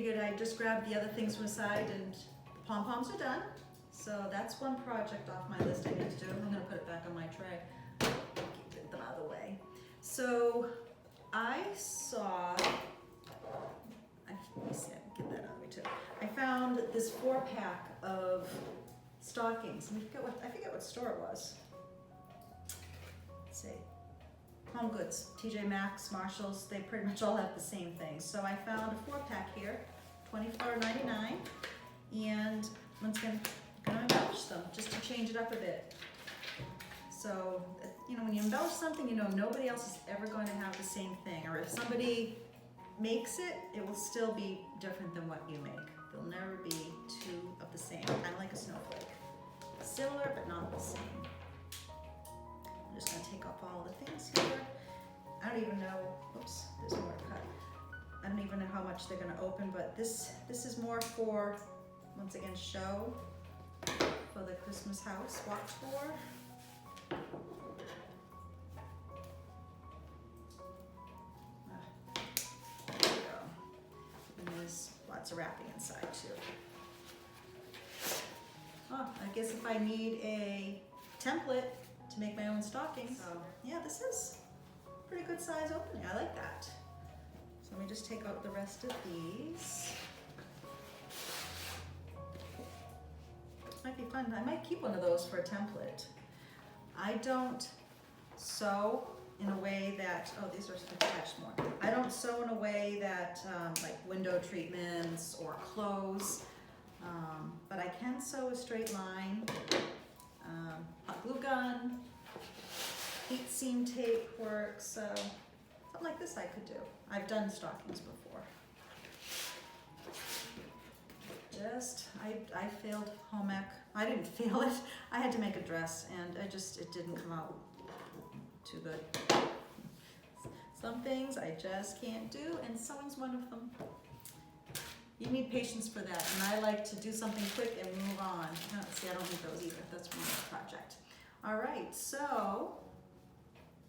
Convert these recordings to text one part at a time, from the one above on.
figured I'd just grab the other things from the side, and the pom-poms are done. So that's one project off my list I need to do. I'm gonna put it back on my tray. Keep them out of the way. So I saw, let me see, I can get that out of the way too. I found this 4-pack of stockings. I forget what store it was. Let's see. HomeGoods, TJ Maxx, Marshalls, they pretty much all have the same thing. So I found a 4-pack here, $24.99, and once again, I'm gonna embellish them just to change it up a bit. So, you know, when you embellish something, you know nobody else is ever going to have the same thing, or if somebody makes it, it will still be different than what you make. There'll never be two of the same, kind of like a snowflake. Similar, but not the same. I'm just gonna take off all the things here. I don't even know, oops, there's more to cut. I don't even know how much they're gonna open, but this is more for, once again, show for the Christmas house walk tour. There we go. And there's lots of wrapping inside too. Oh, I guess if I need a template to make my own stockings. So yeah, this is pretty good size opening. I like that. So let me just take out the rest of these. Might be fun. I might keep one of those for a template. I don't sew in a way that, oh, these are attached more. I don't sew in a way that, like window treatments or clothes, but I can sew a straight line, hot glue gun, heat seam tape works, so something like this I could do. I've done stockings before. I failed home ec. I didn't fail it. I had to make a dress and it didn't come out too good. Some things I just can't do, and sewing's one of them. You need patience for that, and I like to do something quick and move on. No, see, I don't need those either. That's one project. All right, so,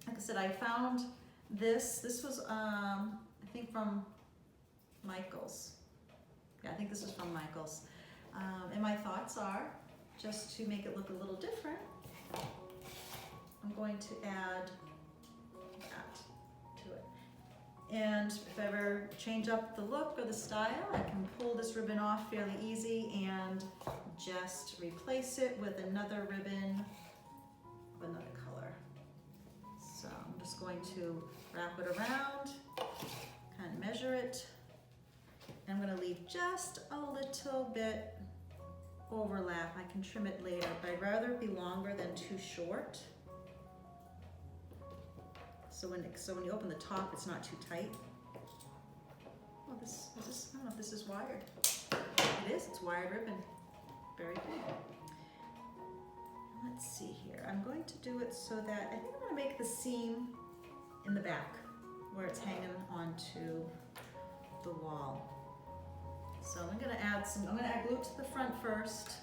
like I said, I found this. This was, I think from Michael's. Yeah, I think this is from Michael's. And my thoughts are, just to make it look a little different, I'm going to add that to it. And if I ever change up the look or the style, I can pull this ribbon off fairly easy and just replace it with another ribbon of another color. So I'm just going to wrap it around, kind of measure it. I'm going to leave just a little bit overlap. I can trim it later, but I'd rather it be longer than too short. So when you open the top, it's not too tight. Oh, I don't know if this is wired. It is, it's wired ribbon. Very good. Let's see here. I'm going to do it so that, I think I'm going to make the seam in the back where it's hanging onto the wall. So I'm going to add glue to the front first,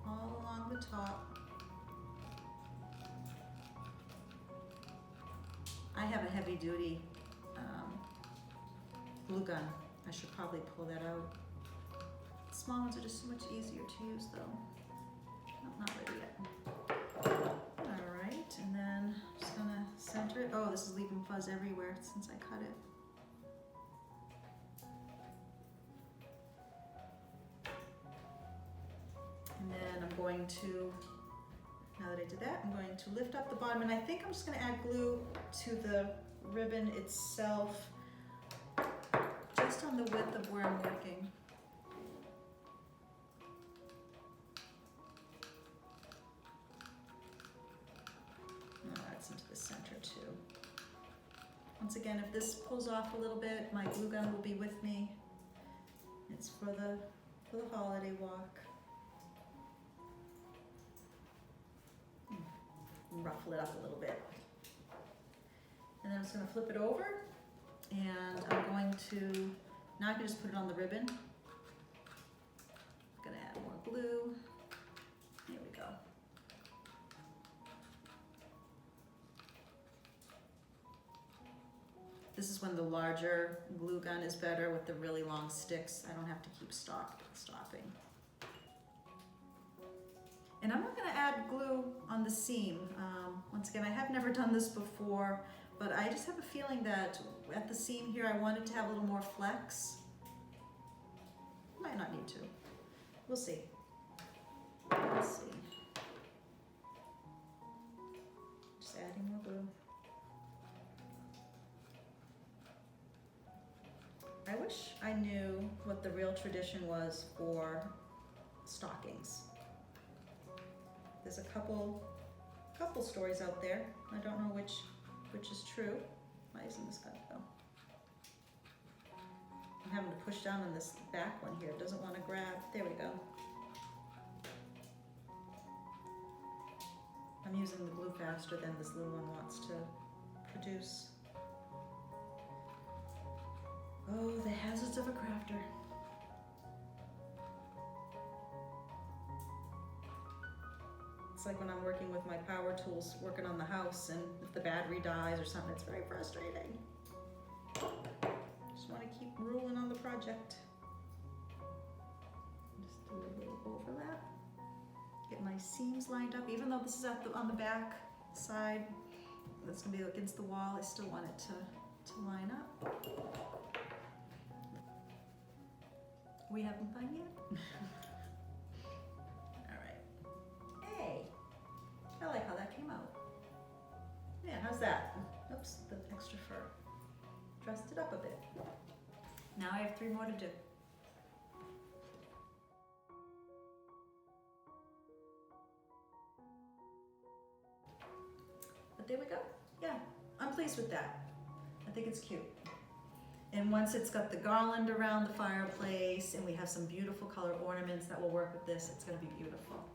all along the top. I have a heavy duty glue gun. I should probably pull that out. Small ones are just so much easier to use though. Not ready yet. All right, and then I'm just gonna center it. Oh, this is leaving fuzz everywhere since I cut it. And then I'm going to, now that I did that, I'm going to lift up the bottom, and I think I'm just going to add glue to the ribbon itself, just on the width of where I'm working. And I'll add some to the center too. Once again, if this pulls off a little bit, my glue gun will be with me. It's for the holiday walk. Ruffle it up a little bit. And then I'm just going to flip it over, and I'm going to, now I can just put it on the ribbon. I'm going to add more glue. Here we go. This This is when the larger glue gun is better with the really long sticks. I don't have to keep stopping. And I'm not gonna add glue on the seam. Once again, I have never done this before, but I just have a feeling that at the seam here, I wanted to have a little more flex. Might not need to. We'll see. Let's see. Just adding more glue. I wish I knew what the real tradition was for stockings. There's a couple stories out there. I don't know which is true. Why isn't this gonna go? I'm having to push down on this back one here. It doesn't want to grab. There we go. I'm using the glue faster than this little one wants to produce. Oh, the hazards of a crafter. It's like when I'm working with my power tools, working on the house, and if the battery dies or something, it's very frustrating. Just want to keep ruling on the project. Just do a little overlap. Get my seams lined up, even though this is on the back side. That's gonna be against the wall. I still want it to line up. We having fun yet? All right. Hey, I like how that came out. Yeah, how's that? Oops, the extra fur. Dressed it up a bit. Now I have 3 more to do. But there we go. Yeah, I'm pleased with that. I think it's cute. And once it's got the garland around the fireplace and we have some beautiful color ornaments that will work with this, it's gonna be beautiful.